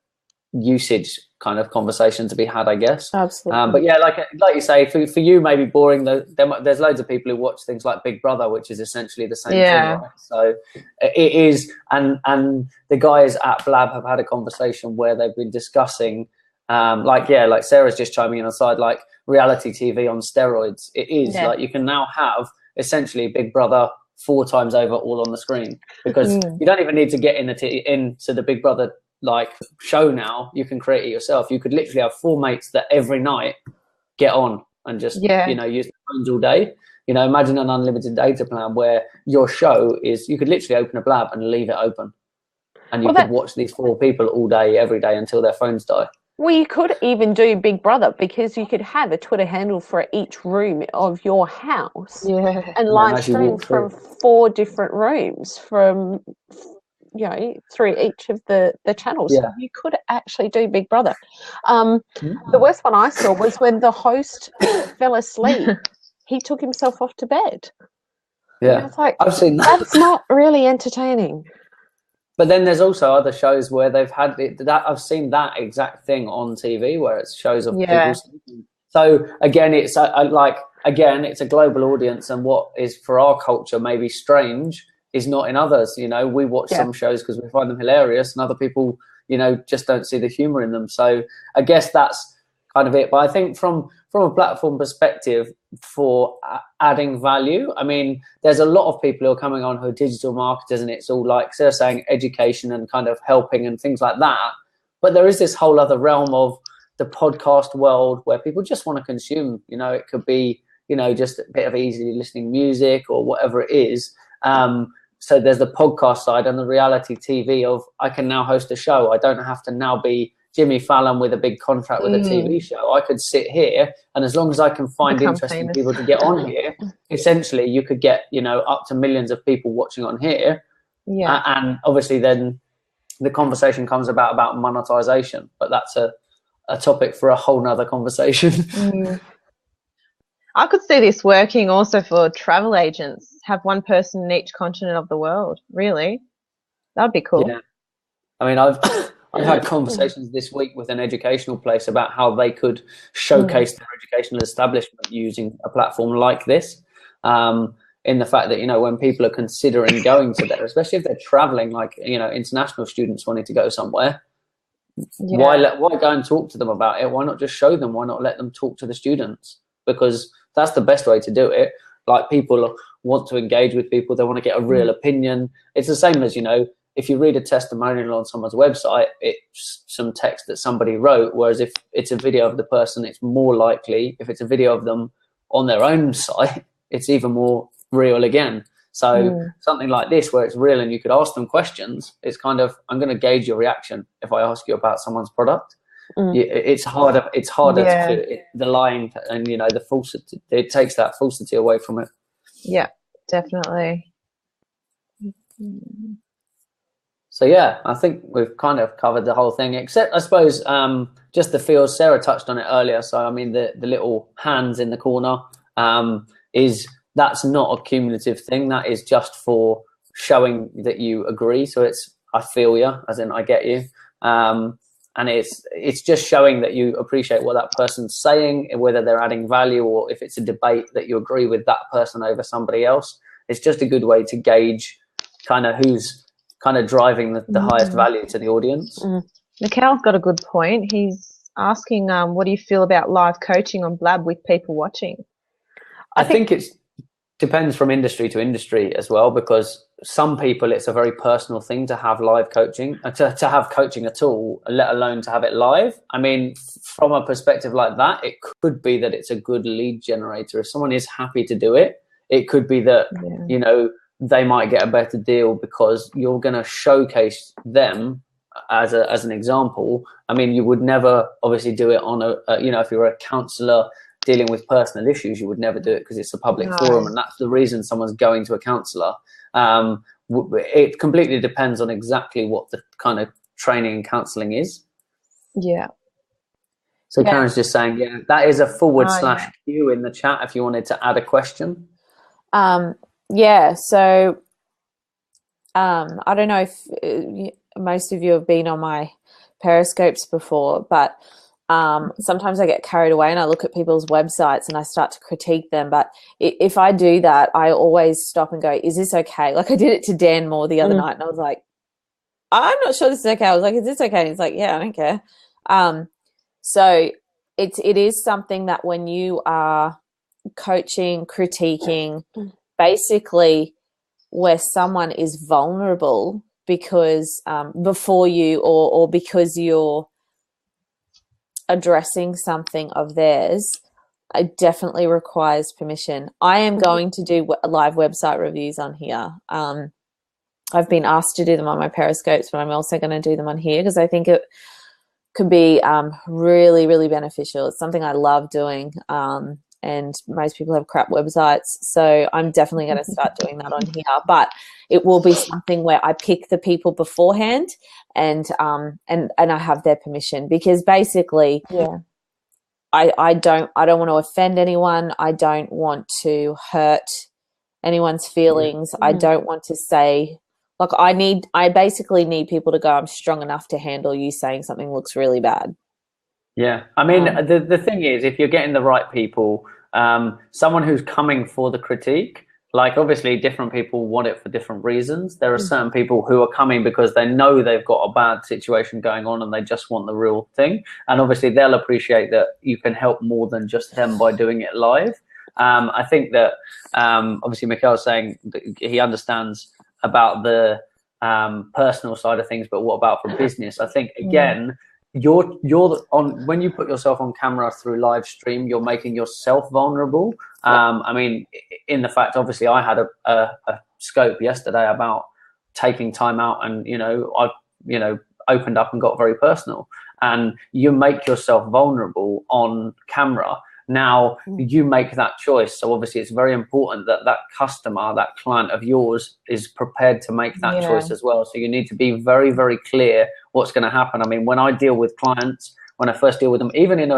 usage kind of conversation to be had, I guess. Absolutely. But yeah, like you say, for you, maybe boring. There's loads of people who watch things like Big Brother, which is essentially the same thing, right? So it is, and the guys at Blab have had a conversation where they've been discussing, like Sarah's just chiming in on the side, like reality TV on steroids. It is like you can now have essentially Big Brother 4 times over all on the screen, because you don't even need to get into the Big Brother like show now. You can create it yourself. You could literally have 4 mates that every night get on and just use the phones all day. Imagine an unlimited data plan where your show is, you could literally open a Blab and leave it open, and you could watch these 4 people all day every day until their phones die. Well, you could even do Big Brother, because you could have a Twitter handle for each room of your house and live stream from 4 different rooms from, through each of the channels. Yeah. You could actually do Big Brother. The worst one I saw was when the host fell asleep. He took himself off to bed. Yeah, it's like, I've seen that. That's not really entertaining. But then there's also other shows where they've had that. I've seen that exact thing on TV, where it's shows of people sleeping. So again, it's it's a global audience, and what is for our culture maybe strange is not in others. We watch some shows because we find them hilarious, and other people, just don't see the humor in them. So I guess that's kind of it. But I think from a platform perspective, for adding value, I mean, there's a lot of people who are coming on who are digital marketers, and it's all like they're saying education and kind of helping and things like that. But there is this whole other realm of the podcast world where people just want to consume. It could be just a bit of easy listening music or whatever it is. So there's the podcast side and the reality TV of, I can now host a show. I don't have to now be Jimmy Fallon with a big contract with a TV show. I could sit here, and as long as I can find interesting people to get on here, essentially you could get, up to millions of people watching on here. Yeah. And obviously then the conversation comes about monetization, but that's a topic for a whole nother conversation. I could see this working also for travel agents. Have one person in each continent of the world. Really? That would be cool. Yeah. I mean, I've had conversations this week with an educational place about how they could showcase their educational establishment using a platform like this. In the fact that, when people are considering going to there, especially if they're traveling, like, international students wanting to go somewhere, why go and talk to them about it? Why not just show them? Why not let them talk to the students? Because that's the best way to do it. Like, people want to engage with people. They want to get a real opinion. It's the same as, if you read a testimonial on someone's website, it's some text that somebody wrote, whereas if it's a video of the person, it's more likely, if it's a video of them on their own site, it's even more real again. So something like this, where it's real and you could ask them questions, it's kind of, I'm going to gauge your reaction if I ask you about someone's product. It's harder to the lying and, the falsity. It takes that falsity away from it. Yeah, definitely. So yeah, I think we've kind of covered the whole thing, except I suppose just the feels. Sarah touched on it earlier. So I mean, the little hands in the corner that's not a cumulative thing. That is just for showing that you agree. So it's, I feel you, as in I get you, and it's just showing that you appreciate what that person's saying, whether they're adding value or if it's a debate that you agree with that person over somebody else. It's just a good way to gauge kind of who's kind of driving the highest value to the audience. Mikhail's got a good point. He's asking, what do you feel about live coaching on Blab with people watching? I think it depends from industry to industry as well, because some people, it's a very personal thing to have live coaching, to have coaching at all, let alone to have it live. I mean, from a perspective like that, it could be that it's a good lead generator. If someone is happy to do it, it could be that, they might get a better deal because you're going to showcase them as an example. I mean, you would never obviously do it on if you're a counselor dealing with personal issues, you would never do it because it's a public forum, and that's the reason someone's going to a counselor. It completely depends on exactly what the kind of training and counseling is. Yeah. So Karen's just saying, that is a /Q in the chat if you wanted to add a question. So I don't know if most of you have been on my Periscopes before, but sometimes I get carried away and I look at people's websites and I start to critique them. But if I do that, I always stop and go, is this okay? Like I did it to Dan Moore the other night and I was like, I'm not sure this is okay. I was like, is this okay? And he's like, yeah, I don't care. So it is something that when you are coaching, critiquing, basically where someone is vulnerable because before you or because you're addressing something of theirs, it definitely requires permission. I am going to do live website reviews on here. I've been asked to do them on my Periscopes, but I'm also going to do them on here because I think it could be really, really beneficial. It's something I love doing, and most people have crap websites, so I'm definitely going to start doing that on here. But it will be something where I pick the people beforehand, and I have their permission because basically, I don't want to offend anyone. I don't want to hurt anyone's feelings. I don't want to say. Like I basically need people to go, I'm strong enough to handle you saying something looks really bad. Yeah. I mean, the thing is, if you're getting the right people, someone who's coming for the critique, like obviously different people want it for different reasons. There are certain people who are coming because they know they've got a bad situation going on and they just want the real thing. And obviously they'll appreciate that you can help more than just them by doing it live. I think that obviously Mikhail's saying that he understands about the personal side of things, but what about for business? I think again, you're on when you put yourself on camera through live stream, you're making yourself vulnerable. I mean, in the fact, obviously, I had a scope yesterday about taking time out, and I opened up and got very personal, and you make yourself vulnerable on camera. Now you make that choice. So obviously it's very important that that customer, that client of yours is prepared to make that choice as well. So you need to be very, very clear what's going to happen. I mean, when I deal with clients, when I first deal with them, even in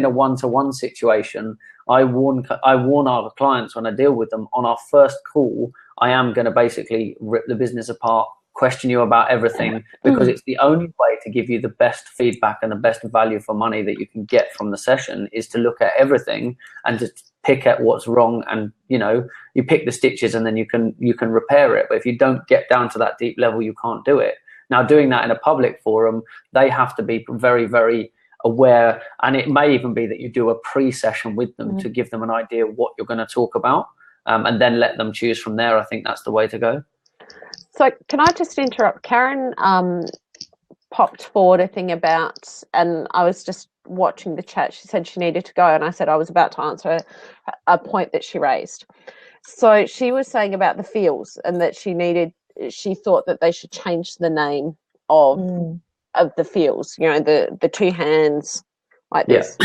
a one-to-one situation, I warn our clients when I deal with them on our first call, I am going to basically rip the business apart, question you about everything, because it's the only way to give you the best feedback and the best value for money that you can get from the session is to look at everything and just pick at what's wrong, and you pick the stitches and then you can repair it. But if you don't get down to that deep level, you can't do it. Now, doing that in a public forum, they have to be very, very aware, and it may even be that you do a pre-session with them to give them an idea of what you're going to talk about, and then let them choose from there. I think that's the way to go. So can I just interrupt? Karen popped forward a thing about, and I was just watching the chat. She said she needed to go, and I said I was about to answer a point that she raised. So she was saying about the feels, and that she thought that they should change the name of the feels, the two hands like this.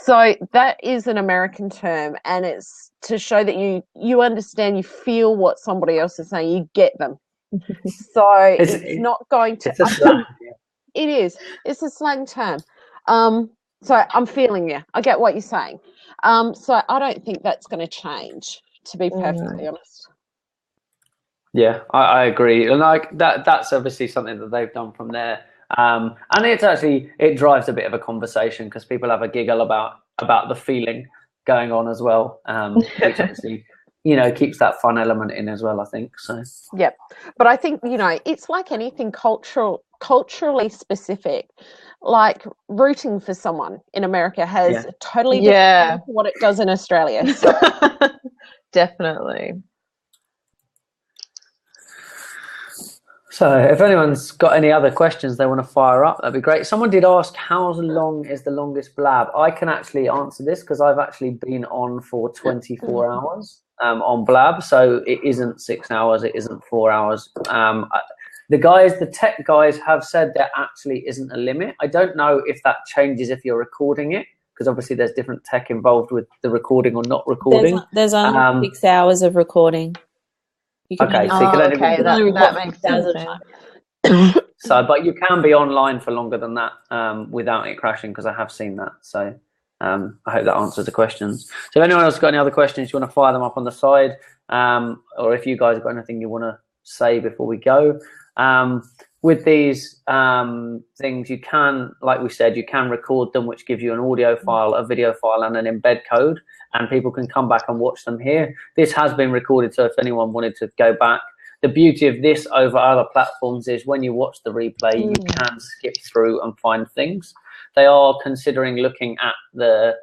So that is an American term, and it's to show that you understand, you feel what somebody else is saying, you get them. So it's not going to. It's a slang. It is. It's a slang term. So I'm feeling you. I get what you're saying. So I don't think that's going to change, to be perfectly honest. Yeah, I agree. And like that's obviously something that they've done from there. And it drives a bit of a conversation because people have a giggle about the feeling going on as well, which obviously keeps that fun element in as well, I think. So yep. But I think it's like anything culturally specific. Like rooting for someone in America has a totally different to what it does in Australia. So. Definitely. So if anyone's got any other questions they want to fire up, that'd be great. Someone did ask, how long is the longest blab? I can actually answer this because I've actually been on for 24 hours on blab. So it isn't 6 hours. It isn't 4 hours. The tech guys have said there actually isn't a limit. I don't know if that changes if you're recording it, because obviously there's different tech involved with the recording or not recording. There's only 6 hours of recording. Okay, so you can only that makes sense. So, but you can be online for longer than that without it crashing, because I have seen that. So I hope that answers the questions. So if anyone else got any other questions, you want to fire them up on the side, or if you guys have got anything you want to say before we go. with these things, you can, like we said, you can record them, which gives you an audio file, a video file, and an embed code, and people can come back and watch them here. This has been recorded, so if anyone wanted to go back, the beauty of this over other platforms is when you watch the replay, you can skip through and find things. They are considering looking at the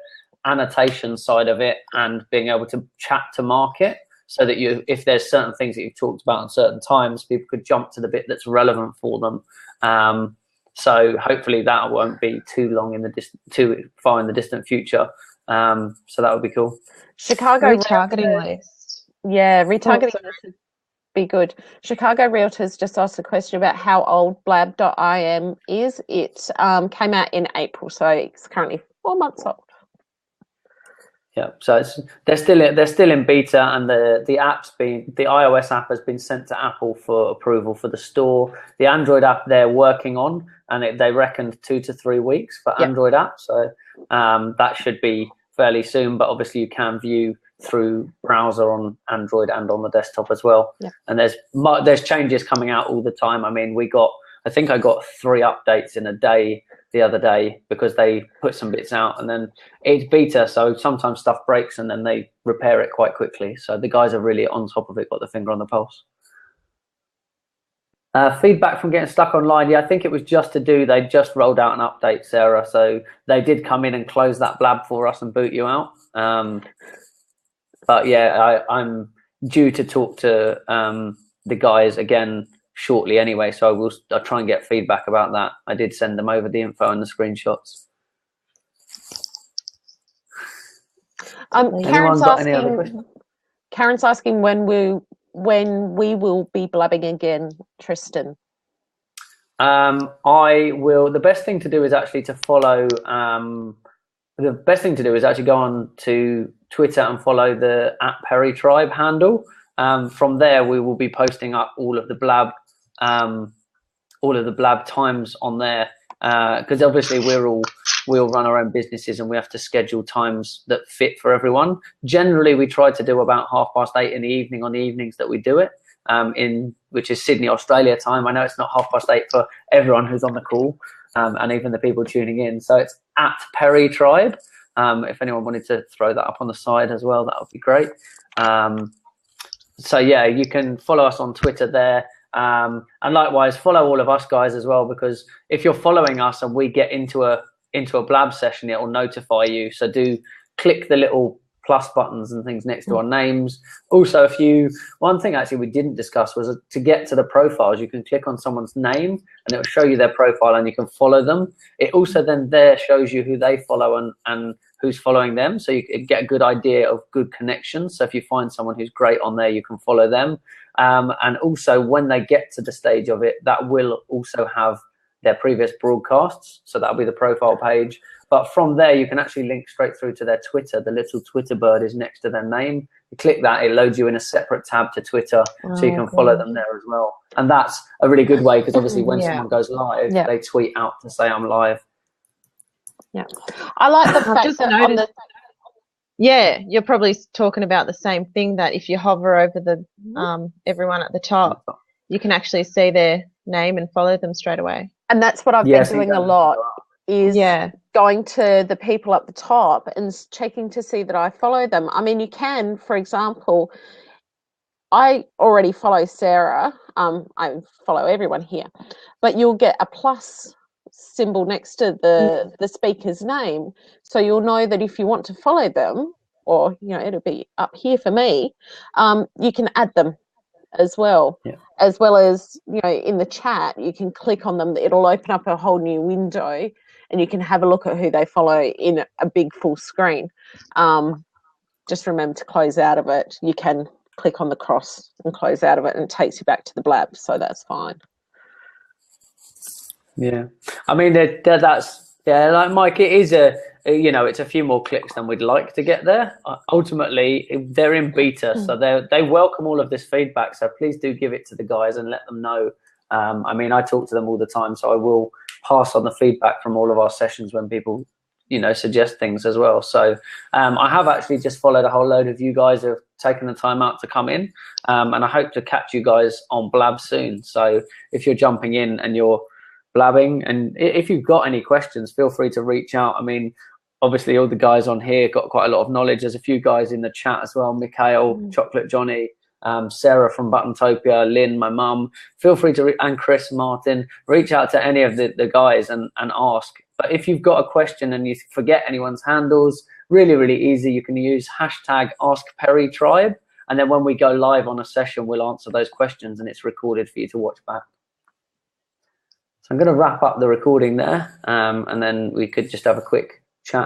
annotation side of it and being able to chat to market, so that if there's certain things that you've talked about at certain times, people could jump to the bit that's relevant for them. So hopefully that won't be too long in the too far in the distant future. So that would be cool. Chicago retargeting list. Yeah, retargeting list would be good. Chicago Realtors just asked a question about how old blab.im is. It came out in April, so it's currently 4 months old. Yeah, so they're still in beta, and the iOS app has been sent to Apple for approval for the store. The Android app they're working on, and they reckoned 2 to 3 weeks for Android app. So that should be fairly soon. But obviously, you can view through browser on Android and on the desktop as well. Yeah. And there's changes coming out all the time. I mean, I think I got 3 updates in a day the other day, because they put some bits out, and then it's beta, so sometimes stuff breaks and then they repair it quite quickly. So the guys are really on top of it, got the finger on the pulse. Feedback from getting stuck online. Yeah, I think it was just they just rolled out an update, Sarah. So they did come in and close that blab for us and boot you out. But yeah, I'm due to talk to the guys again shortly anyway, so I'll try and get feedback about that. I did send them over the info and the screenshots. Karen's asking when we will be blabbing again, Tristan. I will. The best thing to do is actually to follow. The best thing to do is actually go on to Twitter and follow the @PerryTribe handle. From there, we will be posting up all of the blab times on there, because obviously we all run our own businesses and we have to schedule times that fit for everyone. Generally, we try to do about 8:30 in the evening on the evenings that we do it, which is Sydney, Australia time. I know it's not 8:30 for everyone who's on the call, and even the people tuning in. So it's @PerryTribe. If anyone wanted to throw that up on the side as well, that would be great. So yeah, you can follow us on Twitter there. And likewise, follow all of us guys as well, because if you're following us and we get into a blab session, it will notify you. So do click the little plus buttons and things next to our names. Also, one thing actually we didn't discuss was to get to the profiles, you can click on someone's name and it will show you their profile and you can follow them. It also then there shows you who they follow and who's following them, so you can get a good idea of good connections. So if you find someone who's great on there, you can follow them. And also when they get to the stage of it, that will also have their previous broadcasts. So that'll be the profile page. But from there, you can actually link straight through to their Twitter. The little Twitter bird is next to their name. You click that, it loads you in a separate tab to Twitter, so you can follow them there as well. And that's a really good way, because obviously when someone goes live, they tweet out to say I'm live. Yeah, I like the fact that you're probably talking about the same thing, that if you hover over the everyone at the top, you can actually see their name and follow them straight away. And that's what I've been doing a lot, is going to the people at the top and checking to see that I follow them. I mean, you can, for example, I already follow Sarah. I follow everyone here, but you'll get a plus symbol next to the speaker's name, so you'll know that if you want to follow them, or it'll be up here for me, you can add them as well. As well as in the chat, you can click on them. It'll open up a whole new window and you can have a look at who they follow in a big full screen. Just remember to close out of it. You can click on the cross and close out of it, and it takes you back to the blab, so that's fine. Yeah, I mean that's like Mike, it is it's a few more clicks than we'd like to get there. Ultimately, they're in beta, so they welcome all of this feedback. So please do give it to the guys and let them know. I mean, I talk to them all the time, so I will pass on the feedback from all of our sessions when people suggest things as well. So I have actually just followed a whole load of you guys who have taken the time out to come in, and I hope to catch you guys on Blab soon. So if you're jumping in and you're blabbing, and if you've got any questions, feel free to reach out. I mean, obviously all the guys on here got quite a lot of knowledge. There's a few guys in the chat as well, Mikhail, Chocolate Johnny, Sarah from Buttontopia, Lynn, my mum. Feel free to, and Chris, Martin, reach out to any of the guys and ask. But if you've got a question and you forget anyone's handles, really, really easy. You can use hashtag AskPerryTribe. And then when we go live on a session, we'll answer those questions and it's recorded for you to watch back. So I'm going to wrap up the recording there, and then we could just have a quick